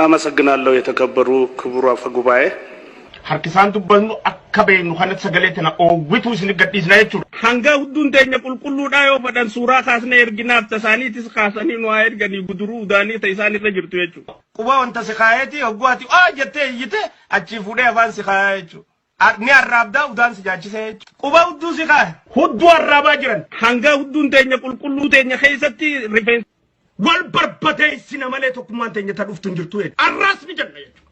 አመሰግናለሁ የተከበሩ ክቡር አፈ ጉባኤ harkisan dubbannu akka beenu kanatti sagaleetana oowwitu isin gadhiisna jechuudha. Hanga hudduun teenya qulqulluudha yoo fedhan suuraa kaasnee erginaaf tasaaniitis kaasanii nu haa erganii guduruu udaanii ta isaan irra jirtu jechuudha. Quba wanta si kaayeeti hoggaati jettee iyyite achi fuudhee afaan si kaayaa jechuudha. Ni arraabdaa udaan si jaachisee jechuudha. Quba hudduu si kaaya. Hudduu arraabaa jiran. Hanga hudduun teenya qulqulluu teenya keessatti rifeensa wal barbatee sina malee tokkummaan teenya ta dhuftu hin jirtu jechuudha. Arraas ni janna jechuudha.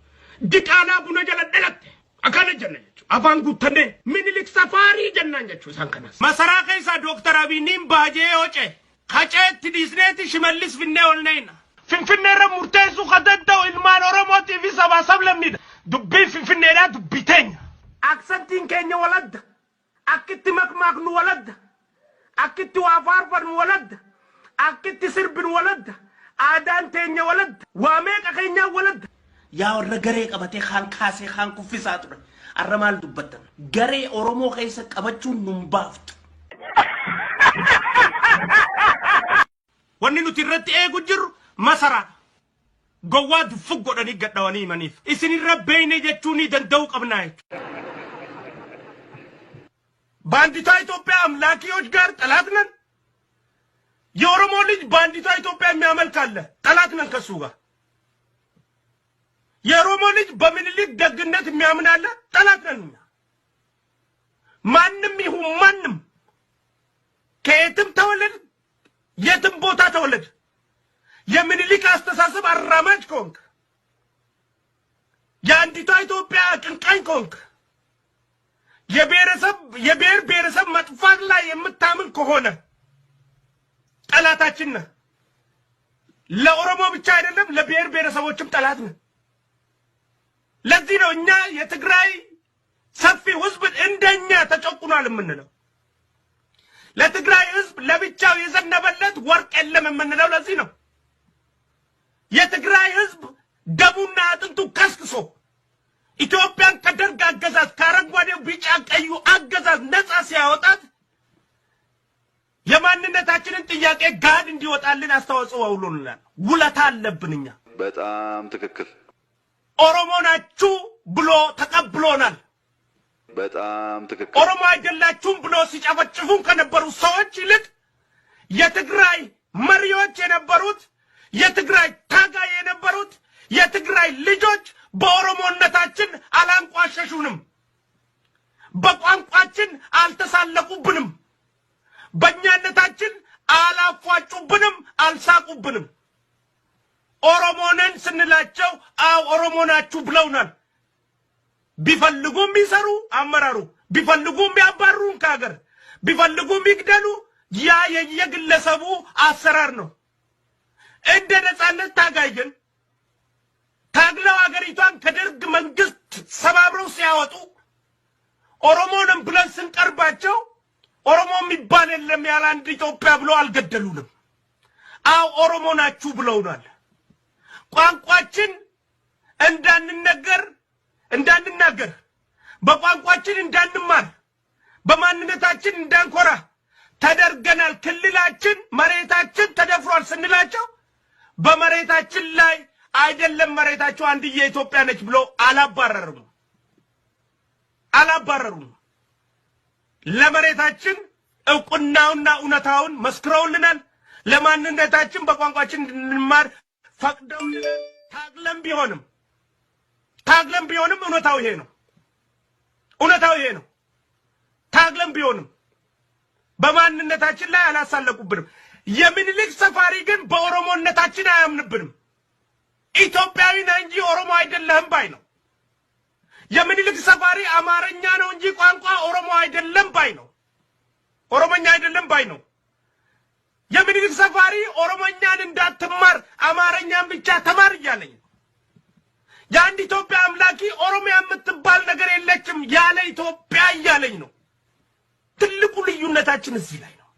Diqaalaa buna jala dhalatte. Akana janna jechuudha. Afaan guuttannee minilik safaarii jannaan jechuudha isaan kanas. Masaraa keessa Dooktar Abiyin baajee hocee qaceetti dhiisneeti shimallis finnee olneena. Finfinneerra murteessuu kan danda'u ilmaan Oromootii fi sabaa sablammidha. Dubbii Finfinneedhaa dubbii teenya. Aksantiin keenya waladda. Akkitti makmaaknu waladda. Akkitti waa faarfannu waladda. Akkitti sirbinu waladda. Aadaan teenya waladda. Waa meeqa keenyaa waladda. yaa warra garee qabatee kaan kaasee kaan kuffisaa ture arra maal dubbatan garee Oromoo keessa qabachuun nun baaftu wanni nuti irratti eegu jirru masaraa gowwaa dufug godhanii gadhawanii himaniif isinirra beeyne jechuun danda'uu qabnaa jechuudha ባንዲቷ ኢትዮጵያ አምላኪዎች ጋር ጠላት ነን የኦሮሞ ልጅ ባንዲቷ ኢትዮጵያ የሚያመልክ አለ ጠላት ነን ከሱ ጋር የኦሮሞ ልጅ በምኒልክ ደግነት የሚያምን አለ ጠላት ነን ማንም ይሁን ማንም ከየትም ተወለድ የትም ቦታ ተወለድ የምኒልክ አስተሳሰብ አራማጅ ከሆንክ የአንዲቷ ኢትዮጵያ አቀንቃኝ ከሆንክ የብሔር ብሔረሰብ መጥፋት ላይ የምታምን ከሆነ ጠላታችን ነህ ለኦሮሞ ብቻ አይደለም ለብሔር ብሔረሰቦችም ጠላት ነህ ለዚህ ነው እኛ የትግራይ ሰፊ ህዝብ እንደኛ ተጨቁኗል የምንለው ለትግራይ ህዝብ ለብቻው የዘነበለት ወርቅ የለም የምንለው ለዚህ ነው የትግራይ ህዝብ ደሙና አጥንቱ ከስክሶ ኢትዮጵያን ከደርግ አገዛዝ ካረጓዴው ቢጫ ቀዩ አገዛዝ ነፃ ሲያወጣት የማንነታችንን ጥያቄ ጋድ እንዲወጣልን አስተዋጽኦ አውሎናል ውለታ አለብንኛ በጣም ትክክል ኦሮሞ ናችሁ ብሎ ተቀብሎናል በጣም ትክክል ኦሮሞ አይደላችሁም ብሎ ሲጨፈጭፉን ከነበሩ ሰዎች ይልቅ የትግራይ መሪዎች የነበሩት የትግራይ ታጋይ የነበሩት የትግራይ ልጆች በኦሮሞነታችን አላንቋሸሹንም በቋንቋችን አልተሳለቁብንም በእኛነታችን አላፏጩብንም አልሳቁብንም ኦሮሞነን ስንላቸው ኦሮሞ ናችሁ ብለውናል ቢፈልጉም ቢሰሩ አመራሩ ቢፈልጉም ቢያባሩን ከሀገር ቢፈልጉም ቢግደሉ ያ የየግለሰቡ አሰራር ነው እንደ ነፃነት ታጋይ ግን ታግለው ሀገሪቷን ከደርግ መንግስት ሰባብረው ሲያወጡ ኦሮሞንም ብለን ስንቀርባቸው ኦሮሞ የሚባል የለም ያለ አንድ ኢትዮጵያ ብሎ አልገደሉንም ኦሮሞ ናችሁ ብለውናል ቋንቋችን እንዳንናገር በቋንቋችን እንዳንማር በማንነታችን እንዳንኮራ ተደርገናል ክልላችን መሬታችን ተደፍሯል ስንላቸው በመሬታችን ላይ አይደለም መሬታቸው አንድ የኢትዮጵያ ነች ብሎ አላባረሩም ለመሬታችን እውቅናውና ኡነታውን መስክረውልናል ለማንነታችን በቋንቋችን እንድንማር ፈቅደውልናል ታግለም ቢሆንም ኡነታው ይሄ ነው ታግለም ቢሆንም በማንነታችን ላይ አላሳለቁብንም የምኒልክ ሰፋሪ ግን በኦሮሞነታችን አያምንብንም ኢትዮጵያዊ ነህ እንጂ ኦሮሞ አይደለህም ባይ ነው የምኒልክ ሰፋሪ አማርኛ ነው እንጂ ቋንቋ ኦሮሞ አይደለም ባይ ነው ኦሮሞኛ አይደለም ባይ ነው የምኒልክ ሰፋሪ ኦሮሞኛን እንዳትማር አማርኛን ብቻ ተማር ይያለኝ የአንድ ኢትዮጵያ አምላኪ ኦሮሚያ የምትባል ነገር የለችም ያለ ኢትዮጵያ ይያለኝ ነው ትልቁ ልዩነታችን እዚህ ላይ ነው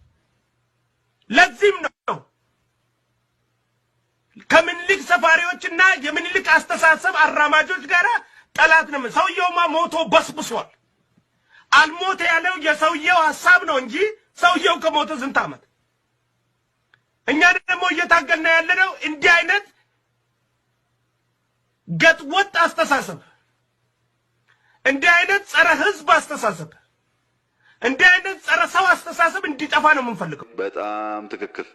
ለዚህም ነው ከምኒልክ ሰፋሪዎችና የምኒልክ አስተሳሰብ አራማጆች ጋር ጠላት ነው ሰውየውማ ሞቶ በስብሷል አልሞተ ያለው የሰውየው ሐሳብ ነው እንጂ ሰውየው ከሞተ ዝንት ዓመት እኛ ደግሞ እየታገልና ያለነው እንዲህ አይነት ገጥ ወጥ አስተሳሰብ እንዲህ አይነት ጸረ ህዝብ አስተሳሰብ እንዲህ አይነት ጸረ ሰው አስተሳሰብ እንዲጠፋ ነው የምንፈልገው። በጣም ትክክል።